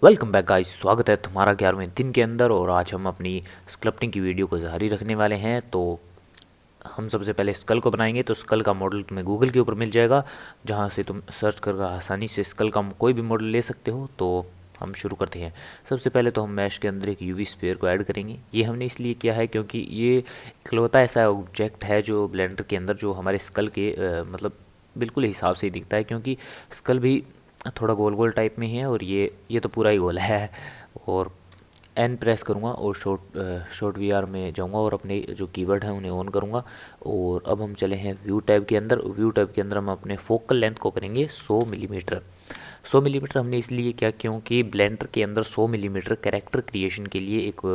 Welcome back guys, स्वागत है तुम्हारा 11वें दिन के अंदर। और आज हम अपनी स्कल्पटिंग की वीडियो को जारी रखने वाले हैं। तो हम सबसे पहले स्कल को बनाएंगे। तो स्कल का मॉडल तुम्हें गूगल के ऊपर मिल जाएगा, जहां से तुम सर्च कर आसानी से स्कल का कोई भी मॉडल ले सकते हो। तो हम शुरू करते हैं। सबसे पहले तो हम मैश के अंदर एक यूवी स्फीयर को ऐड करेंगे। ये हमने इसलिए किया है क्योंकि ये इकलौता ऐसा ऑब्जेक्ट है जो ब्लेंडर के अंदर जो हमारे स्कल के मतलब बिल्कुल हिसाब से ही दिखता है, क्योंकि स्कल भी थोड़ा गोल गोल टाइप में ही है और ये तो पूरा ही गोल है। और एन प्रेस करूँगा और शॉर्ट वी आर में जाऊँगा और अपने जो कीवर्ड हैं उन्हें ऑन करूँगा। और अब हम चले हैं व्यू टैब के अंदर। व्यू टैब के अंदर हम अपने फोकल लेंथ को करेंगे 100 मिलीमीटर। 100 मिलीमीटर हमने इसलिए किया क्योंकि ब्लेंडर के अंदर 100 मिलीमीटर कैरेक्टर क्रिएशन के लिए एक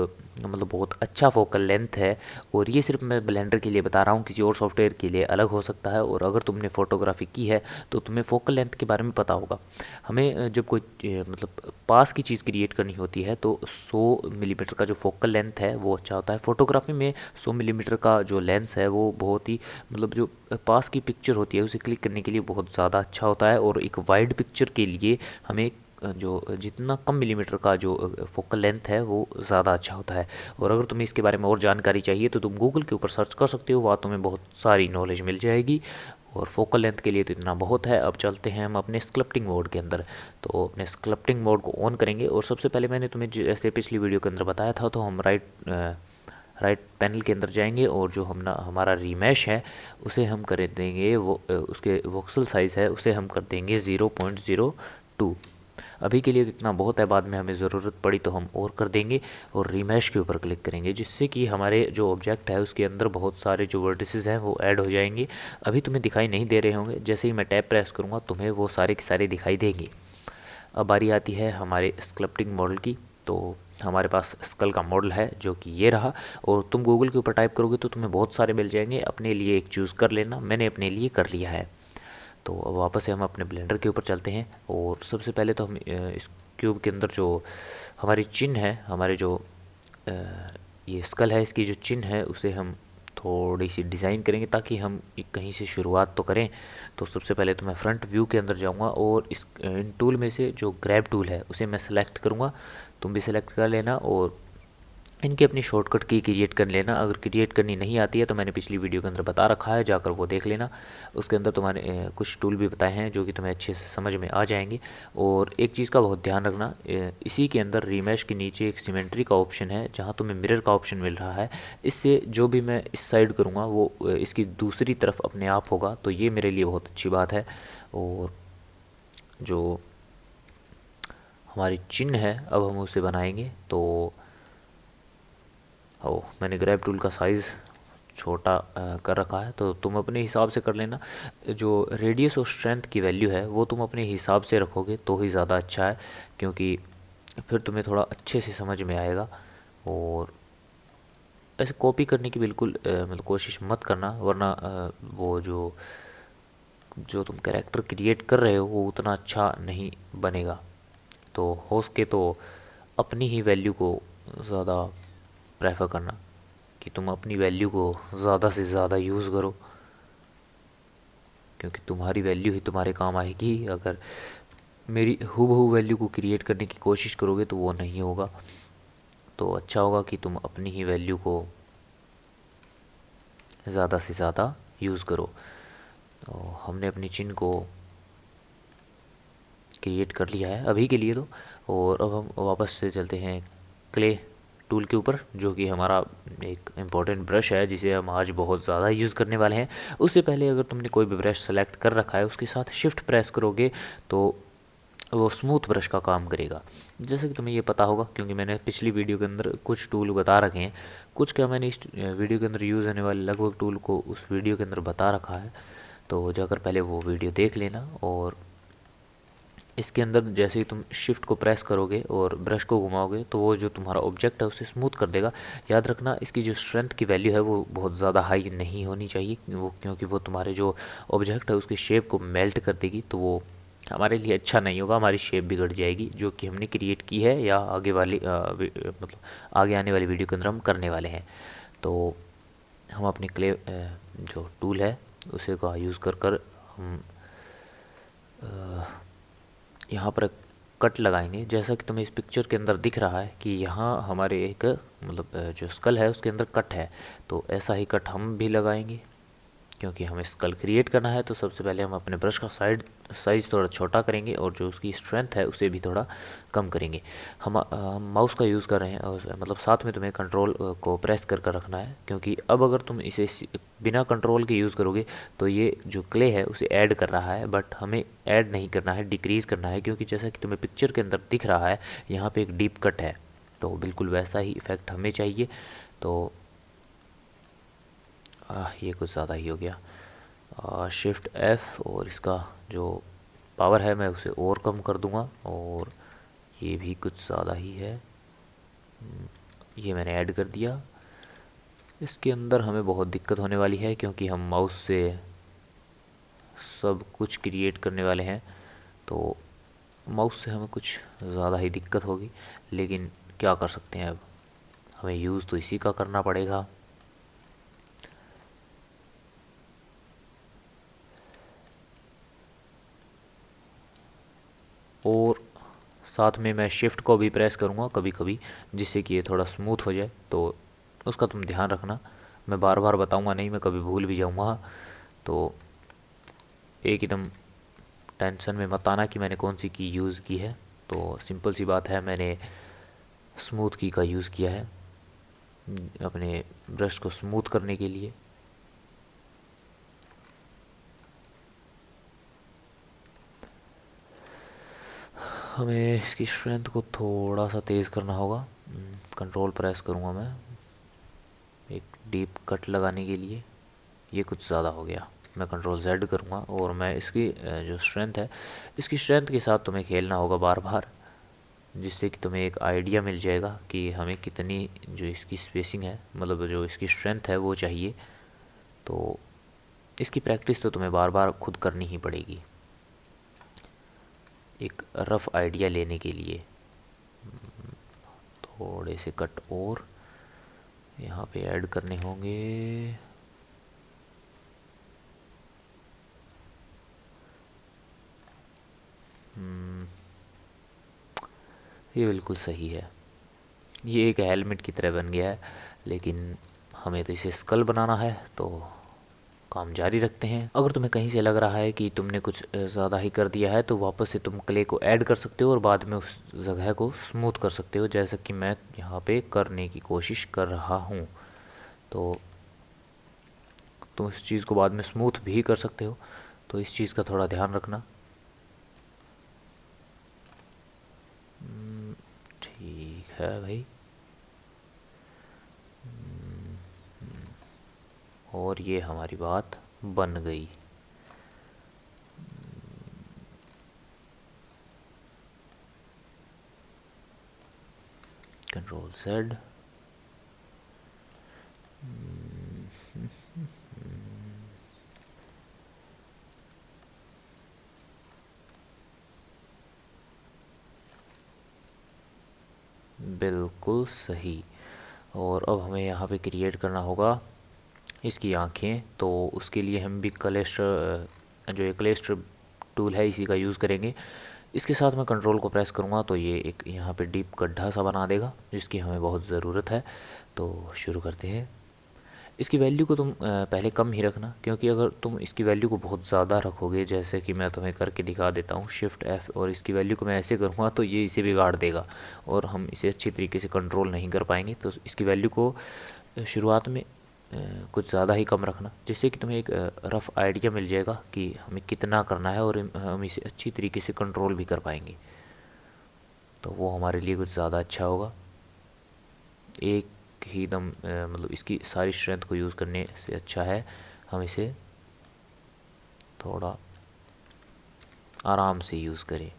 मतलब बहुत अच्छा फोकल लेंथ है। और ये सिर्फ मैं ब्लेंडर के लिए बता रहा हूँ, किसी और सॉफ्टवेयर के लिए अलग हो सकता है। और अगर तुमने फोटोग्राफी की है तो तुम्हें फोकल लेंथ के बारे में पता होगा। हमें जब कोई मतलब पास की चीज़ क्रिएट करनी होती है तो 100 मिलीमीटर का जो फोकल लेंथ है वो अच्छा होता है। फोटोग्राफी में 100 मिलीमीटर का जो लेंस है वो बहुत ही मतलब जो पास की पिक्चर होती है उसे क्लिक करने के लिए बहुत ज़्यादा अच्छा होता है। और एक वाइड पिक्चर के लिए हमें जो जितना कम मिलीमीटर का जो फोकल लेंथ है वो ज़्यादा अच्छा होता है। और अगर तुम्हें इसके बारे में और जानकारी चाहिए तो तुम गूगल के ऊपर सर्च कर सकते हो, वहाँ तुम्हें बहुत सारी नॉलेज मिल जाएगी। और फोकल लेंथ के लिए तो इतना बहुत है। अब चलते हैं हम अपने स्कल्पटिंग मोड के अंदर। तो अपने स्कल्पटिंग मोड को ऑन करेंगे और सबसे पहले मैंने तुम्हें जैसे पिछली वीडियो के अंदर बताया था, तो हम राइट पैनल के अंदर जाएंगे और जो हमारा रीमैश है उसे हम कर देंगे, वो उसके वोक्सल साइज़ है उसे हम कर देंगे 0.02। अभी के लिए इतना बहुत है, बाद में हमें ज़रूरत पड़ी तो हम और कर देंगे। और रीमैश के ऊपर क्लिक करेंगे, जिससे कि हमारे जो ऑब्जेक्ट है उसके अंदर बहुत सारे जो वर्टिसेस हैं वो ऐड हो जाएंगे। अभी तुम्हें दिखाई नहीं दे रहे होंगे, जैसे ही मैं टैप प्रेस करूँगा तुम्हें वो सारे के सारे दिखाई देंगे। अब बारी आती है हमारे स्कल्पटिंग मॉडल की। तो हमारे पास स्कल का मॉडल है जो कि ये रहा। और तुम गूगल के ऊपर टाइप करोगे तो तुम्हें बहुत सारे मिल जाएंगे, अपने लिए एक चूज़ कर लेना। मैंने अपने लिए कर लिया है। तो अब वापस से हम अपने ब्लेंडर के ऊपर चलते हैं। और सबसे पहले तो हम इस क्यूब के अंदर जो हमारी चिन्ह है, हमारे जो अ, ये स्कल है इसकी जो चिन्ह है उसे हम थोड़ी सी डिज़ाइन करेंगे ताकि हम कहीं से शुरुआत तो करें। तो सबसे पहले तो मैं फ्रंट व्यू के अंदर जाऊंगा और इस इन टूल में से जो ग्रैब टूल है उसे मैं सेलेक्ट करूंगा। तुम भी सेलेक्ट कर लेना और इनकी अपनी शॉर्टकट की क्रिएट कर लेना। अगर क्रिएट करनी नहीं आती है तो मैंने पिछली वीडियो के अंदर बता रखा है, जाकर वो देख लेना। उसके अंदर तुम्हारे कुछ टूल भी बताए हैं जो कि तुम्हें अच्छे से समझ में आ जाएंगे। और एक चीज़ का बहुत ध्यान रखना, इसी के अंदर रीमैश के नीचे एक सिमेट्री का ऑप्शन है जहाँ तुम्हें मिरर का ऑप्शन मिल रहा है। इससे जो भी मैं इस साइड करूँगा वो इसकी दूसरी तरफ अपने आप होगा, तो ये मेरे लिए बहुत अच्छी बात है। और जो हमारी चिन्ह है अब हम उसे बनाएंगे। तो मैंने ग्रैब टूल का साइज़ छोटा कर रखा है, तो तुम अपने हिसाब से कर लेना। जो रेडियस और स्ट्रेंथ की वैल्यू है वो तुम अपने हिसाब से रखोगे तो ही ज़्यादा अच्छा है, क्योंकि फिर तुम्हें थोड़ा अच्छे से समझ में आएगा। और ऐसे कॉपी करने की बिल्कुल मतलब कोशिश मत करना, वरना वो जो जो तुम कैरेक्टर क्रिएट कर रहे हो वो उतना अच्छा नहीं बनेगा। तो हो सके तो अपनी ही वैल्यू को ज़्यादा प्रेफर करना, कि तुम अपनी वैल्यू को ज़्यादा से ज़्यादा यूज़ करो, क्योंकि तुम्हारी वैल्यू ही तुम्हारे काम आएगी। अगर मेरी हूबहू वैल्यू को क्रिएट करने की कोशिश करोगे तो वो नहीं होगा। तो अच्छा होगा कि तुम अपनी ही वैल्यू को ज़्यादा से ज़्यादा यूज़ करो। तो हमने अपनी चिन्ह को क्रिएट कर लिया है अभी के लिए तो। और अब हम वापस से चलते हैं क्ले टूल के ऊपर, जो कि हमारा एक इम्पॉर्टेंट ब्रश है जिसे हम आज बहुत ज़्यादा यूज़ करने वाले हैं। उससे पहले अगर तुमने कोई भी ब्रश सेलेक्ट कर रखा है उसके साथ शिफ्ट प्रेस करोगे तो वो स्मूथ ब्रश का काम करेगा। जैसे कि तुम्हें ये पता होगा क्योंकि मैंने पिछली वीडियो के अंदर कुछ टूल बता रखे हैं। कुछ क्या मैंने इस वीडियो के अंदर यूज़ होने वाले लगभग टूल को उस वीडियो के अंदर बता रखा है, तो जाकर पहले वो वीडियो देख लेना। और इसके अंदर जैसे ही तुम शिफ्ट को प्रेस करोगे और ब्रश को घुमाओगे तो वो जो तुम्हारा ऑब्जेक्ट है उसे स्मूथ कर देगा। याद रखना इसकी जो स्ट्रेंथ की वैल्यू है वो बहुत ज़्यादा हाई नहीं होनी चाहिए, वो क्योंकि वो तुम्हारे जो ऑब्जेक्ट है उसकी शेप को मेल्ट कर देगी, तो वो हमारे लिए अच्छा नहीं होगा। हमारी शेप बिगड़ जाएगी जो कि हमने क्रिएट की है या आगे वाली मतलब आगे आने वाली वीडियो के अंदर हम करने वाले हैं। तो हम अपने क्ले जो टूल है उसे का यूज़ कर कर हम यहाँ पर कट लगाएंगे। जैसा कि तुम्हें इस पिक्चर के अंदर दिख रहा है कि यहाँ हमारे एक मतलब जो स्कल है उसके अंदर कट है, तो ऐसा ही कट हम भी लगाएंगे। क्योंकि हमें स्कल क्रिएट करना है तो सबसे पहले हम अपने ब्रश का साइज़ थोड़ा छोटा करेंगे और जो उसकी स्ट्रेंथ है उसे भी थोड़ा कम करेंगे। हम माउस का यूज़ कर रहे हैं और मतलब साथ में तुम्हें कंट्रोल को प्रेस कर कर रखना है, क्योंकि अब अगर तुम इसे बिना कंट्रोल के यूज़ करोगे तो ये जो क्ले है उसे ऐड कर रहा है, बट हमें ऐड नहीं करना है, डिक्रीज़ करना है। क्योंकि जैसा कि तुम्हें पिक्चर के अंदर दिख रहा है यहाँ पे एक डीप कट है, तो बिल्कुल वैसा ही इफ़ेक्ट हमें चाहिए। तो ये कुछ ज़्यादा ही हो गया। शिफ्ट F और इसका जो पावर है मैं उसे और कम कर दूंगा, और ये भी कुछ ज़्यादा ही है। ये मैंने ऐड कर दिया। इसके अंदर हमें बहुत दिक्कत होने वाली है क्योंकि हम माउस से सब कुछ क्रिएट करने वाले हैं, तो माउस से हमें कुछ ज़्यादा ही दिक्कत होगी। लेकिन क्या कर सकते हैं, अब हमें यूज़ तो इसी का करना पड़ेगा। और साथ में मैं शिफ्ट को भी प्रेस करूँगा कभी कभी, जिससे कि ये थोड़ा स्मूथ हो जाए, तो उसका तुम ध्यान रखना। मैं बार बार बताऊँगा नहीं, मैं कभी भूल भी जाऊँगा, तो एक एकदम टेंशन में मत आना कि मैंने कौन सी की यूज़ की है। तो सिंपल सी बात है, मैंने स्मूथ की का यूज़ किया है अपने ब्रश को स्मूथ करने के लिए। हमें इसकी स्ट्रेंथ को थोड़ा सा तेज़ करना होगा। कंट्रोल प्रेस करूँगा मैं एक डीप कट लगाने के लिए। ये कुछ ज़्यादा हो गया, मैं कंट्रोल Z करूँगा और मैं इसकी जो स्ट्रेंथ है, इसकी स्ट्रेंथ के साथ तुम्हें खेलना होगा बार बार, जिससे कि तुम्हें एक आइडिया मिल जाएगा कि हमें कितनी जो इसकी स्पेसिंग है, मतलब जो इसकी स्ट्रेंथ है वो चाहिए। तो इसकी प्रैक्टिस तो तुम्हें बार बार खुद करनी ही पड़ेगी एक रफ़ आइडिया लेने के लिए। थोड़े से कट और यहाँ पे ऐड करने होंगे। ये बिल्कुल सही है, ये एक हेलमेट की तरह बन गया है, लेकिन हमें तो इसे स्कल बनाना है, तो काम जारी रखते हैं। अगर तुम्हें कहीं से लग रहा है कि तुमने कुछ ज़्यादा ही कर दिया है तो वापस से तुम क्ले को ऐड कर सकते हो और बाद में उस जगह को स्मूथ कर सकते हो, जैसा कि मैं यहाँ पे करने की कोशिश कर रहा हूँ। तो तुम इस चीज़ को बाद में स्मूथ भी कर सकते हो, तो इस चीज़ का थोड़ा ध्यान रखना। ठीक है भाई। और ये हमारी बात बन गई। Control Z। बिल्कुल सही। और अब हमें यहाँ पे क्रिएट करना होगा इसकी आँखें, तो उसके लिए हम भी क्लेस्टर जो ये क्लेस्टर टूल है इसी का यूज़ करेंगे। इसके साथ मैं कंट्रोल को प्रेस करूँगा तो ये एक यहाँ पे डीप गड्ढा सा बना देगा, जिसकी हमें बहुत ज़रूरत है। तो शुरू करते हैं। इसकी वैल्यू को तुम पहले कम ही रखना, क्योंकि अगर तुम इसकी वैल्यू को बहुत ज़्यादा रखोगे, जैसे कि मैं तुम्हें करके दिखा देता हूँ, शिफ्ट F, और इसकी वैल्यू को मैं ऐसे करूँगा तो ये इसे बिगाड़ देगा और हम इसे अच्छी तरीके से कंट्रोल नहीं कर पाएंगे। तो इसकी वैल्यू को शुरुआत में कुछ ज़्यादा ही कम रखना, जिससे कि तुम्हें एक रफ़ आइडिया मिल जाएगा कि हमें कितना करना है और हम इसे अच्छी तरीके से कंट्रोल भी कर पाएंगे। तो वो हमारे लिए कुछ ज़्यादा अच्छा होगा। एक ही दम मतलब इसकी सारी स्ट्रेंथ को यूज़ करने से अच्छा है हम इसे थोड़ा आराम से यूज़ करें।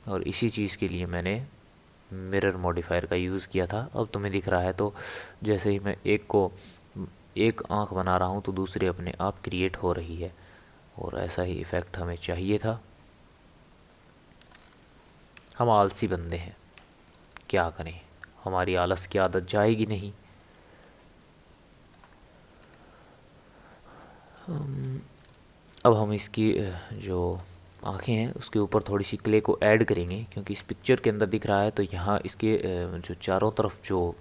और इसी चीज़ के लिए मैंने मिरर मॉडिफायर का यूज़ किया था। अब तुम्हें दिख रहा है, तो जैसे ही मैं एक आँख बना रहा हूँ तो दूसरी अपने आप क्रिएट हो रही है, और ऐसा ही इफ़ेक्ट हमें चाहिए था। हम आलसी बंदे हैं, क्या करें, हमारी आलस की आदत जाएगी नहीं। अब हम इसकी जो आँखें हैं उसके ऊपर थोड़ी सी क्ले को ऐड करेंगे, क्योंकि इस पिक्चर के अंदर दिख रहा है तो यहाँ इसके जो चारों तरफ जो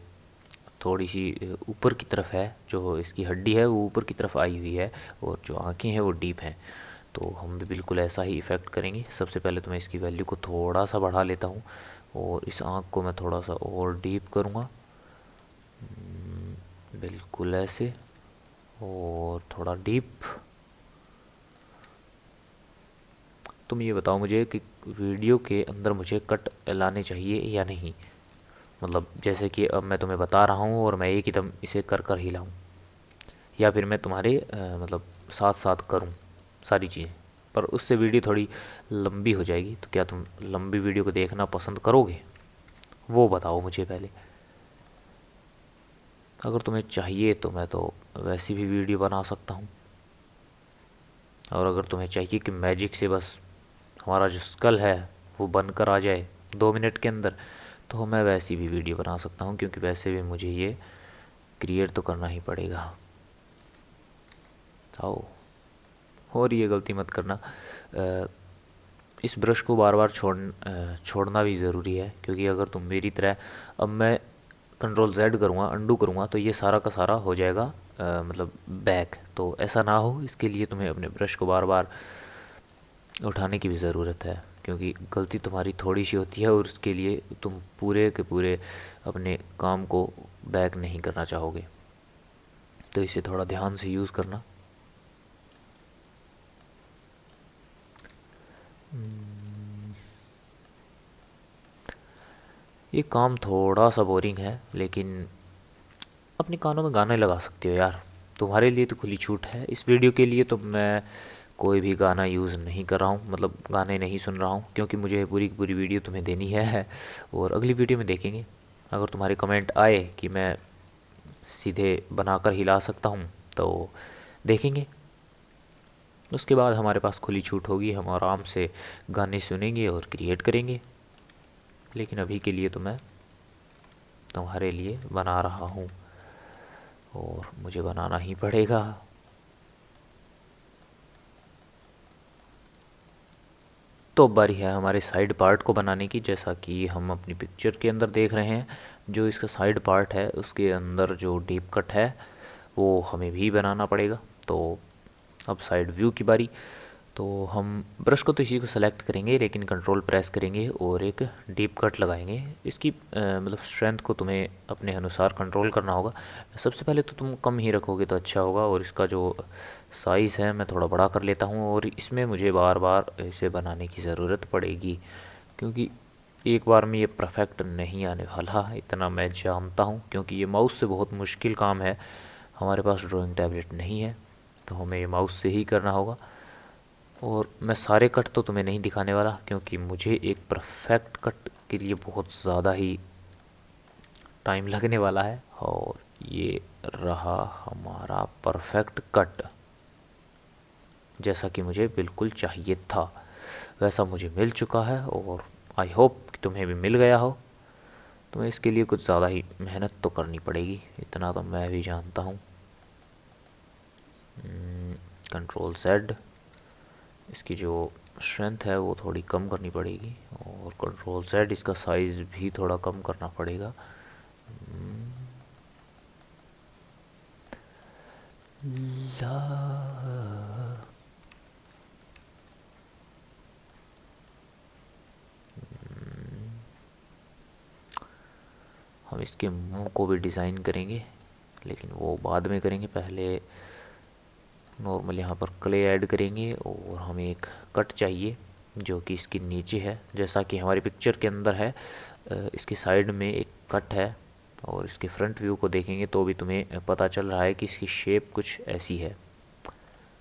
थोड़ी सी ऊपर की तरफ है, जो इसकी हड्डी है वो ऊपर की तरफ आई हुई है और जो आँखें हैं वो डीप हैं। तो हम भी बिल्कुल ऐसा ही इफ़ेक्ट करेंगे। सबसे पहले तो मैं इसकी वैल्यू को थोड़ा सा बढ़ा लेता हूँ और इस आँख को मैं थोड़ा सा और डीप करूँगा, बिल्कुल ऐसे, और थोड़ा डीप। तुम ये बताओ मुझे कि वीडियो के अंदर मुझे कट लाने चाहिए या नहीं, मतलब जैसे कि अब मैं तुम्हें बता रहा हूँ और मैं एक ही दम इसे कर कर हिलाऊँ, या फिर मैं तुम्हारे मतलब साथ साथ करूँ सारी चीज़ें, पर उससे वीडियो थोड़ी लंबी हो जाएगी। तो क्या तुम लंबी वीडियो को देखना पसंद करोगे, वो बताओ मुझे पहले। अगर तुम्हें चाहिए तो मैं तो वैसी भी वीडियो बना सकता हूँ, और अगर तुम्हें चाहिए कि मैजिक से बस हमारा जो स्कल है वो बनकर आ जाए 2 मिनट के अंदर, तो मैं वैसी भी वीडियो बना सकता हूँ, क्योंकि वैसे भी मुझे ये क्रिएट तो करना ही पड़ेगा। आओ, और ये गलती मत करना, इस ब्रश को बार बार छोड़ना भी ज़रूरी है, क्योंकि अगर तुम मेरी तरह, अब मैं कंट्रोल Z करूँगा, अंडू करूँगा, तो ये सारा का सारा हो जाएगा मतलब बैक। तो ऐसा ना हो, इसके लिए तुम्हें अपने ब्रश को बार बार उठाने की भी ज़रूरत है, क्योंकि गलती तुम्हारी थोड़ी सी होती है और उसके लिए तुम पूरे के पूरे अपने काम को बैक नहीं करना चाहोगे। तो इसे थोड़ा ध्यान से यूज़ करना। ये काम थोड़ा सा बोरिंग है, लेकिन अपने कानों में गाने लगा सकते हो यार, तुम्हारे लिए तो खुली छूट है। इस वीडियो के लिए तो मैं कोई भी गाना यूज़ नहीं कर रहा हूँ, मतलब गाने नहीं सुन रहा हूँ, क्योंकि मुझे पूरी की पूरी वीडियो तुम्हें देनी है और अगली वीडियो में देखेंगे। अगर तुम्हारे कमेंट आए कि मैं सीधे बनाकर हिला सकता हूँ तो देखेंगे, उसके बाद हमारे पास खुली छूट होगी, हम आराम से गाने सुनेंगे और क्रिएट करेंगे। लेकिन अभी के लिए तो मैं तुम्हारे लिए बना रहा हूँ और मुझे बनाना ही पड़ेगा। तो अब बारी है हमारे साइड पार्ट को बनाने की। जैसा कि हम अपनी पिक्चर के अंदर देख रहे हैं, जो इसका साइड पार्ट है उसके अंदर जो डीप कट है वो हमें भी बनाना पड़ेगा। तो अब साइड व्यू की बारी। तो हम ब्रश को तो इसी को सेलेक्ट करेंगे, लेकिन कंट्रोल प्रेस करेंगे और एक डीप कट लगाएंगे। इसकी मतलब स्ट्रेंथ को तुम्हें अपने अनुसार कंट्रोल करना होगा। सबसे पहले तो तुम कम ही रखोगे तो अच्छा होगा, और इसका जो साइज़ है मैं थोड़ा बड़ा कर लेता हूँ, और इसमें मुझे बार बार इसे बनाने की ज़रूरत पड़ेगी, क्योंकि एक बार में ये परफेक्ट नहीं आने वाला, इतना मैं जानता हूँ, क्योंकि ये माउस से बहुत मुश्किल काम है। हमारे पास ड्राइंग टैबलेट नहीं है, तो हमें ये माउस से ही करना होगा। और मैं सारे कट तो तुम्हें नहीं दिखाने वाला, क्योंकि मुझे एक परफेक्ट कट के लिए बहुत ज़्यादा ही टाइम लगने वाला है। और ये रहा हमारा परफेक्ट कट, जैसा कि मुझे बिल्कुल चाहिए था वैसा मुझे मिल चुका है, और आई होप कि तुम्हें भी मिल गया हो। तुम्हें इसके लिए कुछ ज़्यादा ही मेहनत तो करनी पड़ेगी, इतना तो मैं भी जानता हूँ। कंट्रोल Z, इसकी जो स्ट्रेंथ है वो थोड़ी कम करनी पड़ेगी, और कंट्रोल Z इसका साइज़ भी थोड़ा कम करना पड़ेगा। ला हम इसके मुंह को भी डिज़ाइन करेंगे, लेकिन वो बाद में करेंगे। पहले नॉर्मल यहाँ पर क्ले ऐड करेंगे, और हमें एक कट चाहिए जो कि इसके नीचे है, जैसा कि हमारी पिक्चर के अंदर है। इसके साइड में एक कट है, और इसके फ्रंट व्यू को देखेंगे तो भी तुम्हें पता चल रहा है कि इसकी शेप कुछ ऐसी है।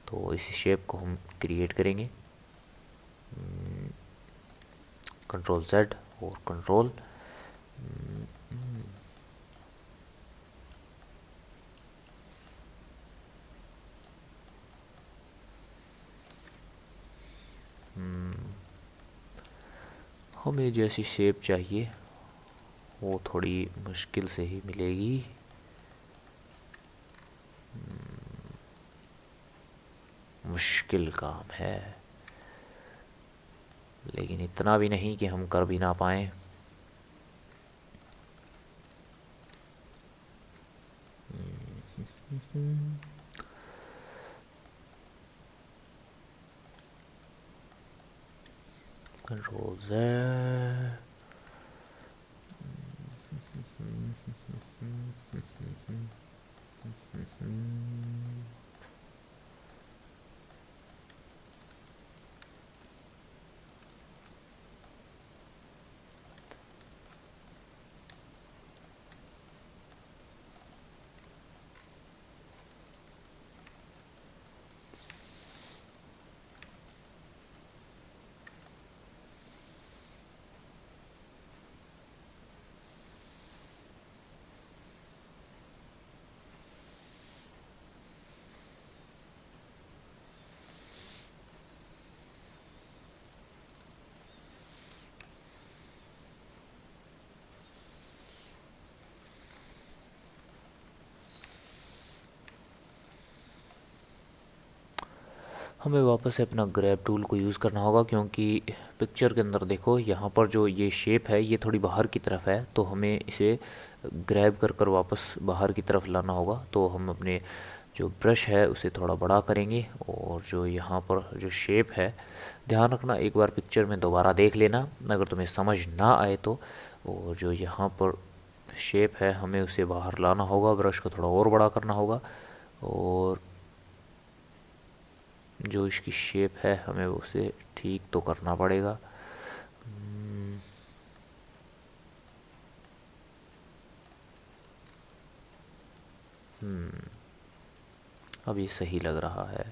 तो इस शेप को हम क्रिएट करेंगे, कंट्रोल Z और कंट्रोल हमें जैसी शेप चाहिए वो थोड़ी मुश्किल से ही मिलेगी। मुश्किल काम है, लेकिन इतना भी नहीं कि हम कर भी ना पाएँ। Control Z। हमें वापस से अपना ग्रैब टूल को यूज़ करना होगा, क्योंकि पिक्चर के अंदर देखो यहाँ पर जो ये शेप है ये थोड़ी बाहर की तरफ है, तो हमें इसे ग्रैब कर कर वापस बाहर की तरफ लाना होगा। तो हम अपने जो ब्रश है उसे थोड़ा बड़ा करेंगे, और जो यहाँ पर जो शेप है, ध्यान रखना एक बार पिक्चर में दोबारा देख लेना अगर तुम्हें समझ ना आए तो। और जो यहाँ पर शेप है हमें उसे बाहर लाना होगा, ब्रश को थोड़ा और बड़ा करना होगा, और जो इसकी शेप है हमें उसे ठीक तो करना पड़ेगा। अब ये सही लग रहा है।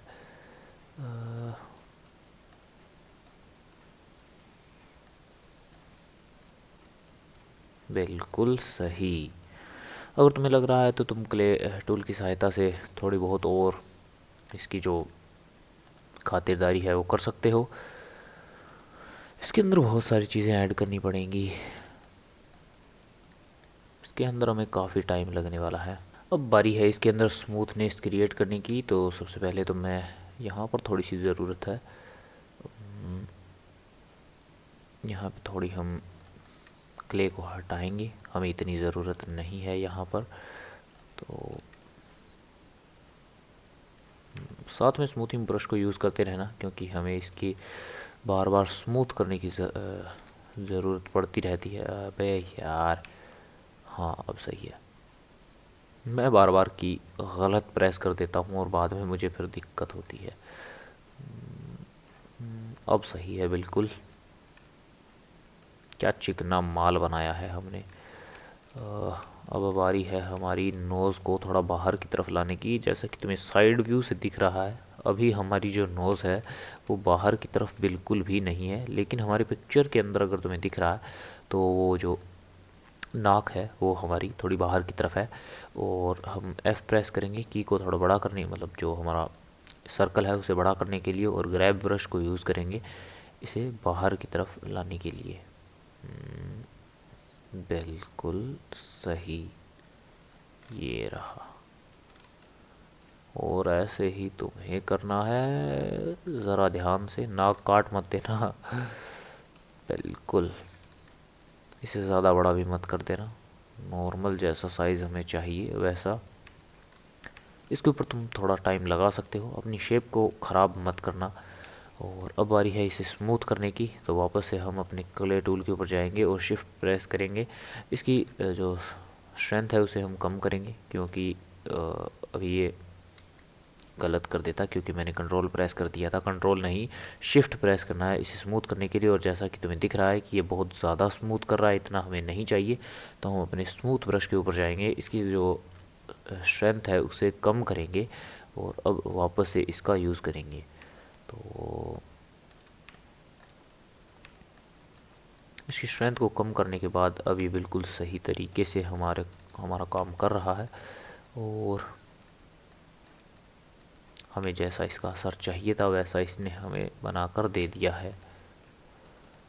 बिल्कुल सही। अगर तुम्हें लग रहा है तो तुम क्ले टूल की सहायता से थोड़ी बहुत और इसकी जो खातिरदारी है वो कर सकते हो। इसके अंदर बहुत सारी चीज़ें ऐड करनी पड़ेंगी, इसके अंदर हमें काफ़ी टाइम लगने वाला है। अब बारी है इसके अंदर स्मूथनेस क्रिएट करने की। तो सबसे पहले तो मैं यहाँ पर थोड़ी सी ज़रूरत है, यहाँ पे थोड़ी हम क्ले को हटाएंगे, हमें इतनी ज़रूरत नहीं है यहाँ पर। तो साथ में स्मूथिंग ब्रश को यूज़ करते रहना, क्योंकि हमें इसकी बार बार स्मूथ करने की ज़रूरत पड़ती रहती है। अबे यार, हाँ अब सही है। मैं बार बार की गलत प्रेस कर देता हूँ और बाद में मुझे फिर दिक्कत होती है। अब सही है बिल्कुल। क्या चिकना माल बनाया है हमने। अब बारी है हमारी नोज़ को थोड़ा बाहर की तरफ लाने की। जैसा कि तुम्हें साइड व्यू से दिख रहा है, अभी हमारी जो नोज़ है वो बाहर की तरफ बिल्कुल भी नहीं है, लेकिन हमारे पिक्चर के अंदर अगर तुम्हें दिख रहा है तो वो जो नाक है वो हमारी थोड़ी बाहर की तरफ है। और हम F प्रेस करेंगे की को थोड़ा बड़ा करने, मतलब जो हमारा सर्कल है उसे बड़ा करने के लिए, और ग्रैब ब्रश को यूज़ करेंगे इसे बाहर की तरफ लाने के लिए। बिल्कुल सही, ये रहा। और ऐसे ही तुम्हें करना है, ज़रा ध्यान से, नाक काट मत देना। बिल्कुल, इसे ज़्यादा बड़ा भी मत कर देना, नॉर्मल जैसा साइज़ हमें चाहिए वैसा। इसके ऊपर तुम थोड़ा टाइम लगा सकते हो, अपनी शेप को ख़राब मत करना। और अब बारी है इसे स्मूथ करने की। तो वापस से हम अपने क्ले टूल के ऊपर जाएंगे और शिफ्ट प्रेस करेंगे। इसकी जो स्ट्रेंथ है उसे हम कम करेंगे, क्योंकि अभी ये गलत कर देता, क्योंकि मैंने कंट्रोल प्रेस कर दिया था। कंट्रोल नहीं, शिफ्ट प्रेस करना है इसे स्मूथ करने के लिए। और जैसा कि तुम्हें दिख रहा है कि ये बहुत ज़्यादा स्मूथ कर रहा है, इतना हमें नहीं चाहिए। तो हम अपने स्मूथ ब्रश के ऊपर जाएंगे, इसकी जो स्ट्रेंथ है उसे कम करेंगे, और अब वापस से इसका यूज़ करेंगे। तो इसकी स्ट्रेंथ को कम करने के बाद अब ये बिल्कुल सही तरीके से हमारा काम कर रहा है, और हमें जैसा इसका असर चाहिए था वैसा इसने हमें बनाकर दे दिया है।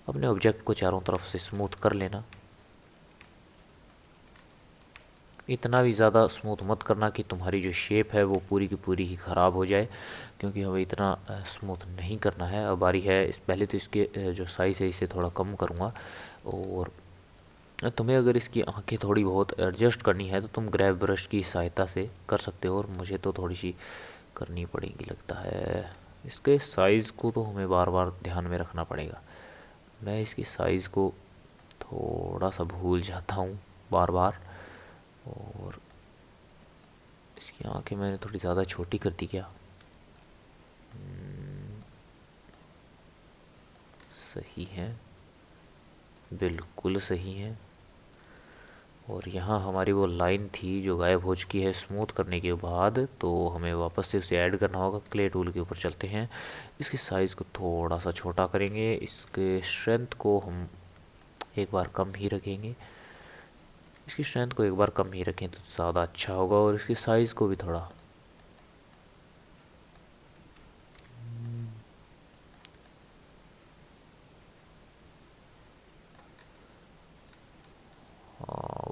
अपने ऑब्जेक्ट को चारों तरफ से स्मूथ कर लेना। इतना भी ज़्यादा स्मूथ मत करना कि तुम्हारी जो शेप है वो पूरी की पूरी ही ख़राब हो जाए, क्योंकि हमें इतना स्मूथ नहीं करना है। अब बारी है पहले तो इसके जो साइज़ है इसे थोड़ा कम करूँगा, और तुम्हें अगर इसकी आंखें थोड़ी बहुत एडजस्ट करनी है तो तुम ग्रैब ब्रश की सहायता से कर सकते हो, और मुझे तो थोड़ी सी करनी पड़ेगी लगता है। इसके साइज़ को तो हमें बार बार ध्यान में रखना पड़ेगा। मैं इसकी साइज़ को थोड़ा सा भूल जाता हूँ बार बार, और इसकी आंखें मैंने थोड़ी ज़्यादा छोटी कर दी क्या? सही है, बिल्कुल सही है। और यहाँ हमारी वो लाइन थी जो गायब हो चुकी है स्मूथ करने के बाद, तो हमें वापस से उसे ऐड करना होगा। क्ले टूल के ऊपर चलते हैं, इसकी साइज़ को थोड़ा सा छोटा करेंगे, इसके स्ट्रेंथ को हम एक बार कम ही रखेंगे। इसकी स्ट्रेंथ को एक बार कम ही रखें तो ज़्यादा अच्छा होगा, और इसकी साइज़ को भी थोड़ा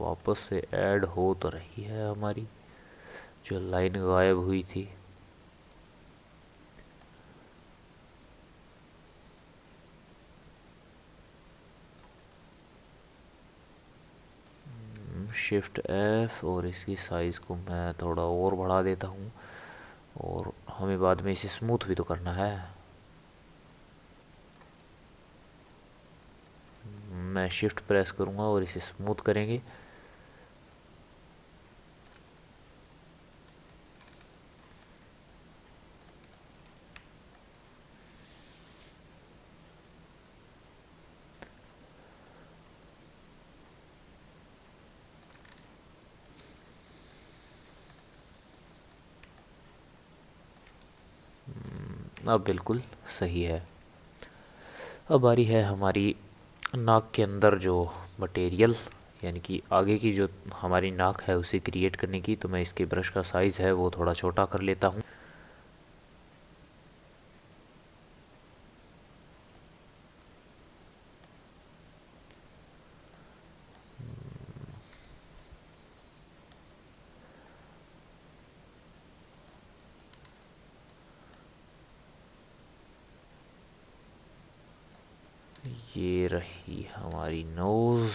वापस से ऐड हो तो रही है हमारी जो लाइन गायब हुई थी। शिफ्ट एफ, और इसकी साइज़ को मैं थोड़ा और बढ़ा देता हूँ, और हमें बाद में इसे स्मूथ भी तो करना है। मैं शिफ्ट प्रेस करूँगा और इसे स्मूथ करेंगे। अब बिल्कुल सही है। अब बारी है हमारी नाक के अंदर जो मटेरियल, यानी कि आगे की जो हमारी नाक है उसे क्रिएट करने की। तो मैं इसके ब्रश का साइज़ है वो थोड़ा छोटा कर लेता हूँ। ये रही हमारी नोज़।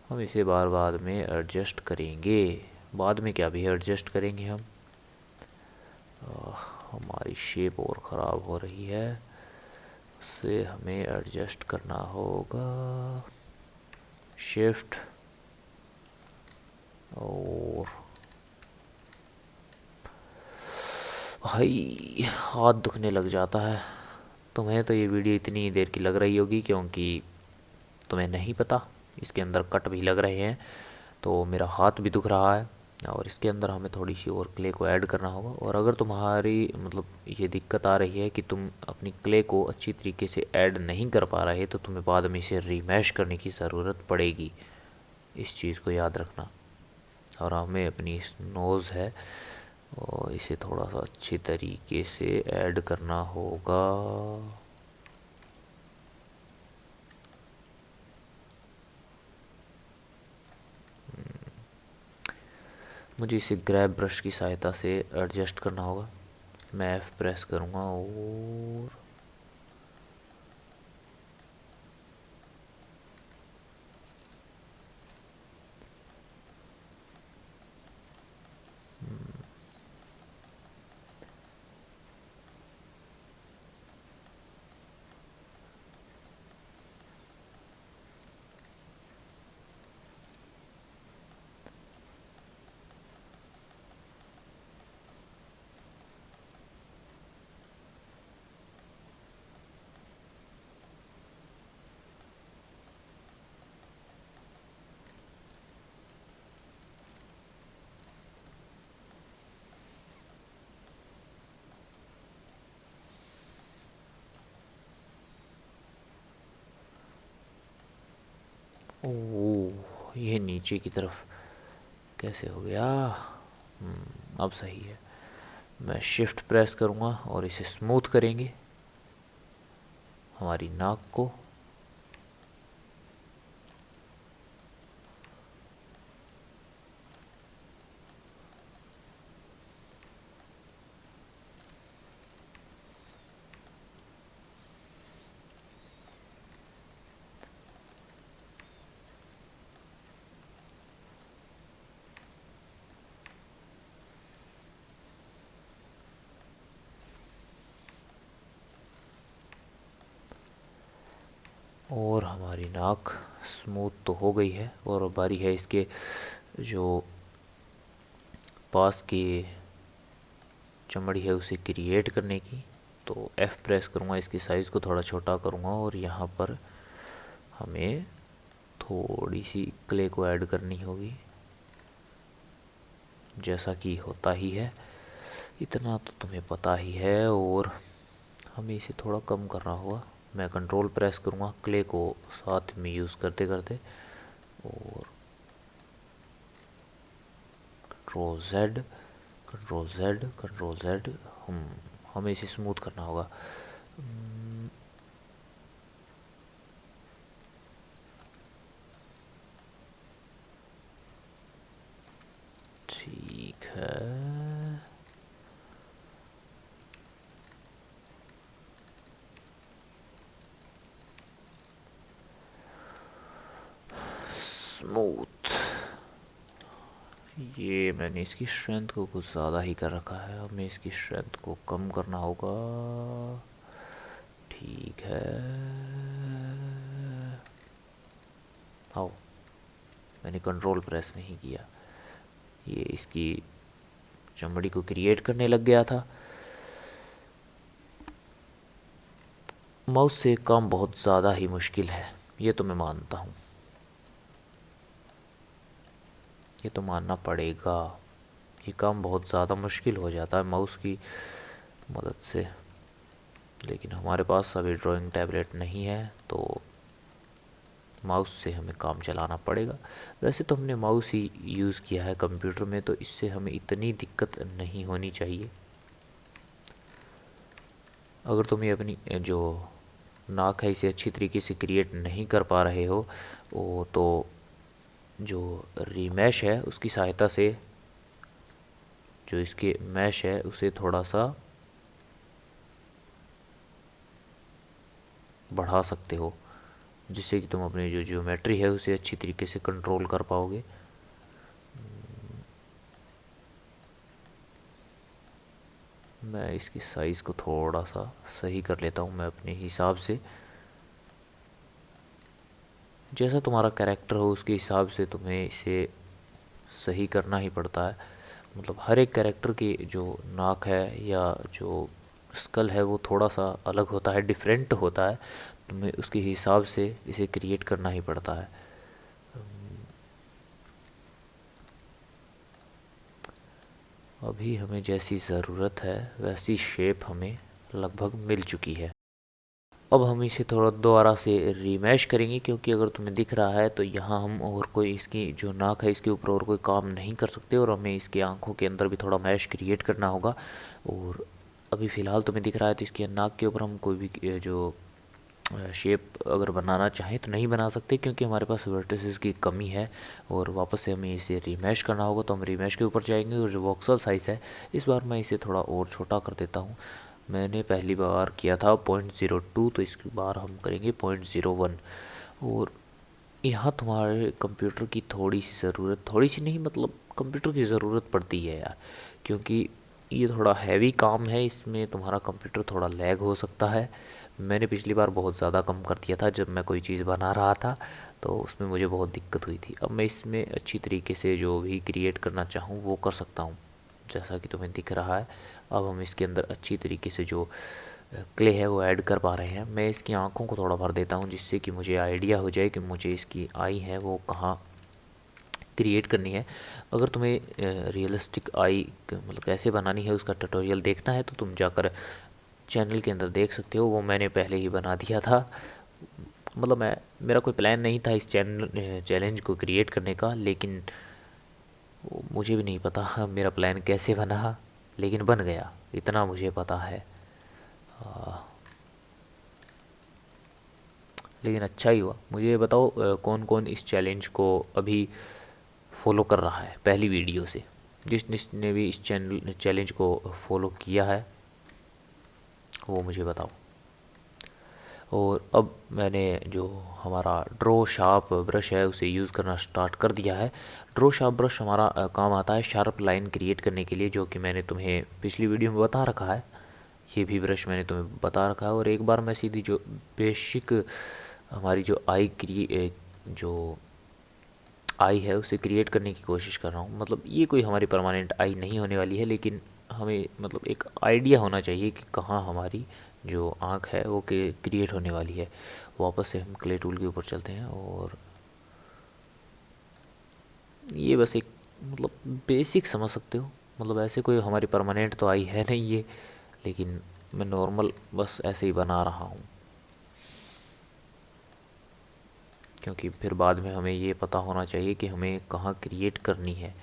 हम इसे बार बाद में एडजस्ट करेंगे, बाद में क्या भी एडजस्ट करेंगे हम। हमारी शेप और ख़राब हो रही है, उसे हमें एडजस्ट करना होगा। शिफ्ट, और भाई हाथ दुखने लग जाता है। तुम्हें तो ये वीडियो इतनी देर की लग रही होगी क्योंकि तुम्हें नहीं पता इसके अंदर कट भी लग रहे हैं, तो मेरा हाथ भी दुख रहा है। और इसके अंदर हमें थोड़ी सी और क्ले को ऐड करना होगा। और अगर तुम्हारी मतलब ये दिक्कत आ रही है कि तुम अपनी क्ले को अच्छी तरीके से ऐड नहीं कर पा रहे, तो तुम्हें बाद में इसे रीमैश करने की ज़रूरत पड़ेगी, इस चीज़ को याद रखना। और हमें अपनी इस नोज़ है और इसे थोड़ा सा अच्छी तरीके से ऐड करना होगा। मुझे इसे ग्रैब ब्रश की सहायता से एडजस्ट करना होगा। मैं एफ प्रेस करूँगा और ओह, ये नीचे की तरफ कैसे हो गया? अब सही है। मैं शिफ्ट प्रेस करूँगा और इसे स्मूथ करेंगे हमारी नाक को। और हमारी नाक स्मूथ तो हो गई है और बारी है इसके जो पास की चमड़ी है उसे क्रिएट करने की। तो F प्रेस करूँगा, इसकी साइज़ को थोड़ा छोटा करूँगा और यहाँ पर हमें थोड़ी सी क्ले को ऐड करनी होगी, जैसा कि होता ही है, इतना तो तुम्हें पता ही है। और हमें इसे थोड़ा कम करना होगा। मैं कंट्रोल प्रेस करूँगा क्ले को साथ में यूज़ करते करते और control Z, control Z, control Z। हमें इसे स्मूथ करना होगा। ठीक है, स्मूथ। ये मैंने इसकी स्ट्रेंथ को कुछ ज़्यादा ही कर रखा है, हमें इसकी स्ट्रेंथ को कम करना होगा। ठीक है, आओ, मैंने कंट्रोल प्रेस नहीं किया, ये इसकी चमड़ी को क्रिएट करने लग गया था। माउस से काम बहुत ज़्यादा ही मुश्किल है, ये तो मैं मानता हूँ, ये तो मानना पड़ेगा। ये काम बहुत ज़्यादा मुश्किल हो जाता है माउस की मदद से, लेकिन हमारे पास अभी ड्राइंग टैबलेट नहीं है तो माउस से हमें काम चलाना पड़ेगा। वैसे तो हमने माउस ही यूज़ किया है कंप्यूटर में, तो इससे हमें इतनी दिक्कत नहीं होनी चाहिए। अगर तुम्हें अपनी जो नाक है इसे अच्छी तरीके से क्रिएट नहीं कर पा रहे हो तो जो रीमैश है उसकी सहायता से जो इसके मैश है उसे थोड़ा सा बढ़ा सकते हो, जिससे कि तुम अपनी जो ज्योमेट्री है उसे अच्छी तरीके से कंट्रोल कर पाओगे। मैं इसकी साइज़ को थोड़ा सा सही कर लेता हूँ मैं अपने हिसाब से, जैसा तुम्हारा कैरेक्टर हो उसके हिसाब से तुम्हें इसे सही करना ही पड़ता है। मतलब हर एक कैरेक्टर की जो नाक है या जो स्कल है वो थोड़ा सा अलग होता है, डिफरेंट होता है, तुम्हें उसके हिसाब से इसे क्रिएट करना ही पड़ता है। अभी हमें जैसी ज़रूरत है वैसी शेप हमें लगभग मिल चुकी है। अब हम इसे थोड़ा दोबारा से रीमैश करेंगे, क्योंकि अगर तुम्हें दिख रहा है तो यहाँ हम और कोई इसकी जो नाक है इसके ऊपर और कोई काम नहीं कर सकते, और हमें इसकी आंखों के अंदर भी थोड़ा मैश क्रिएट करना होगा। और अभी फ़िलहाल तुम्हें दिख रहा है तो इसकी नाक के ऊपर हम कोई भी जो शेप अगर बनाना चाहें तो नहीं बना सकते, क्योंकि हमारे पास वर्टिसेस की कमी है। और वापस से हमें इसे रीमैश करना होगा, तो हम रीमैश के ऊपर जाएंगे और जो वॉक्सल साइज़ है इस बार मैं इसे थोड़ा और छोटा कर देता हूँ। मैंने पहली बार किया था 0.02, तो इस बार हम करेंगे 0.01। और यहाँ तुम्हारे कंप्यूटर की थोड़ी सी ज़रूरत, थोड़ी सी नहीं मतलब कंप्यूटर की ज़रूरत पड़ती है यार, क्योंकि ये थोड़ा हैवी काम है, इसमें तुम्हारा कंप्यूटर थोड़ा लैग हो सकता है। मैंने पिछली बार बहुत ज़्यादा कम कर दिया था जब मैं कोई चीज़ बना रहा था, तो उसमें मुझे बहुत दिक्कत हुई थी। अब मैं इसमें अच्छी तरीके से जो भी क्रिएट करना चाहूँ वो कर सकता हूँ, जैसा कि तुम्हें दिख रहा है। अब हम इसके अंदर अच्छी तरीके से जो क्ले है वो ऐड कर पा रहे हैं। मैं इसकी आंखों को थोड़ा भर देता हूँ, जिससे कि मुझे आइडिया हो जाए कि मुझे इसकी आई है वो कहाँ क्रिएट करनी है। अगर तुम्हें रियलिस्टिक आई मतलब कैसे बनानी है उसका ट्यूटोरियल देखना है तो तुम जाकर चैनल के अंदर देख सकते हो, वो मैंने पहले ही बना दिया था। मतलब मेरा कोई प्लान नहीं था इस चैलेंज को क्रिएट करने का, लेकिन मुझे भी नहीं पता मेरा प्लान कैसे बना, लेकिन बन गया, इतना मुझे पता है। लेकिन अच्छा ही हुआ। मुझे ये बताओ कौन कौन इस चैलेंज को अभी फॉलो कर रहा है पहली वीडियो से, जिसने भी इस चैलेंज को फॉलो किया है वो मुझे बताओ। और अब मैंने जो हमारा ड्रॉ शार्प ब्रश है उसे यूज़ करना स्टार्ट कर दिया है। ड्रॉ शार्प ब्रश हमारा काम आता है शार्प लाइन क्रिएट करने के लिए, जो कि मैंने तुम्हें पिछली वीडियो में बता रखा है। ये भी ब्रश मैंने तुम्हें बता रखा है। और एक बार मैं सीधी जो बेसिक हमारी जो जो आई है उसे क्रिएट करने की कोशिश कर रहा हूँ। मतलब ये कोई हमारी परमानेंट आई नहीं होने वाली है, लेकिन हमें मतलब एक आइडिया होना चाहिए कि कहाँ हमारी जो आँख है वो क्रिएट होने वाली है। वापस से हम क्ले टूल के ऊपर चलते हैं और ये बस एक मतलब बेसिक समझ सकते हो। मतलब ऐसे कोई हमारी परमानेंट तो आई है नहीं ये, लेकिन मैं नॉर्मल बस ऐसे ही बना रहा हूँ, क्योंकि फिर बाद में हमें ये पता होना चाहिए कि हमें कहाँ क्रिएट करनी है।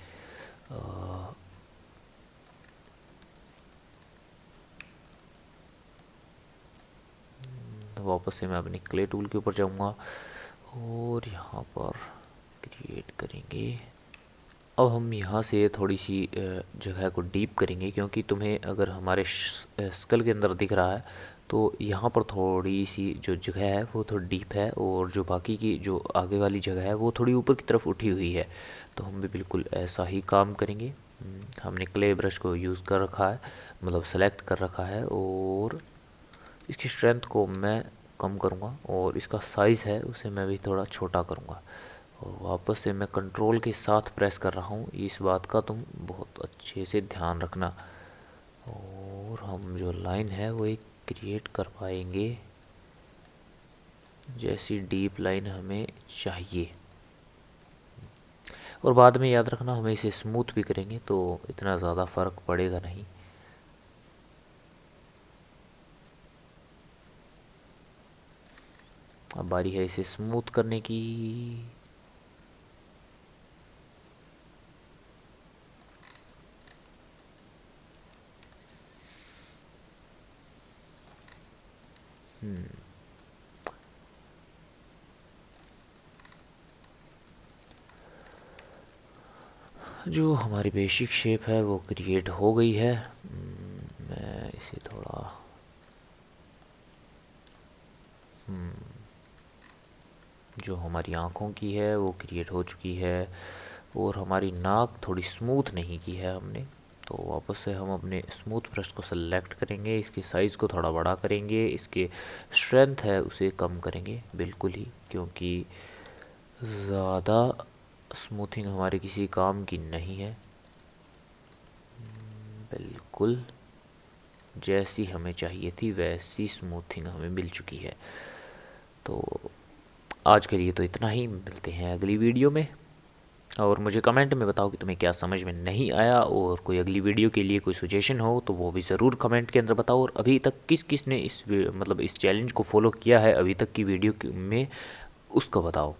वापस से मैं अपने क्ले टूल के ऊपर जाऊँगा और यहाँ पर क्रिएट करेंगे। अब हम यहाँ से थोड़ी सी जगह को डीप करेंगे, क्योंकि तुम्हें अगर हमारे स्कल के अंदर दिख रहा है तो यहाँ पर थोड़ी सी जो जगह है वो थोड़ी डीप है, और जो बाकी की जो आगे वाली जगह है वो थोड़ी ऊपर की तरफ उठी हुई है। तो हम भी बिल्कुल ऐसा ही काम करेंगे। हमने क्ले ब्रश को यूज़ कर रखा है, मतलब सेलेक्ट कर रखा है, और इसकी स्ट्रेंथ को मैं कम करूँगा और इसका साइज़ है उसे मैं भी थोड़ा छोटा करूँगा। और वापस से मैं कंट्रोल के साथ प्रेस कर रहा हूँ, इस बात का तुम बहुत अच्छे से ध्यान रखना। और हम जो लाइन है वो एक क्रिएट कर पाएंगे, जैसी डीप लाइन हमें चाहिए। और बाद में याद रखना हमें इसे स्मूथ भी करेंगे तो इतना ज़्यादा फ़र्क पड़ेगा नहीं। अब बारी है इसे स्मूथ करने की। जो हमारी बेसिक शेप है वो क्रिएट हो गई है। मैं इसे थोड़ा जो हमारी आँखों की है वो क्रिएट हो चुकी है, और हमारी नाक थोड़ी स्मूथ नहीं की है हमने। तो वापस से हम अपने स्मूथ ब्रश को सेलेक्ट करेंगे, इसके साइज़ को थोड़ा बड़ा करेंगे, इसके स्ट्रेंथ है उसे कम करेंगे बिल्कुल ही, क्योंकि ज़्यादा स्मूथिंग हमारे किसी काम की नहीं है। बिल्कुल जैसी हमें चाहिए थी वैसी स्मूथिंग हमें मिल चुकी है। तो आज के लिए तो इतना ही, मिलते हैं अगली वीडियो में। और मुझे कमेंट में बताओ कि तुम्हें क्या समझ में नहीं आया, और कोई अगली वीडियो के लिए कोई सजेशन हो तो वो भी ज़रूर कमेंट के अंदर बताओ। और अभी तक किस किस ने मतलब इस चैलेंज को फॉलो किया है अभी तक की वीडियो में, उसको बताओ।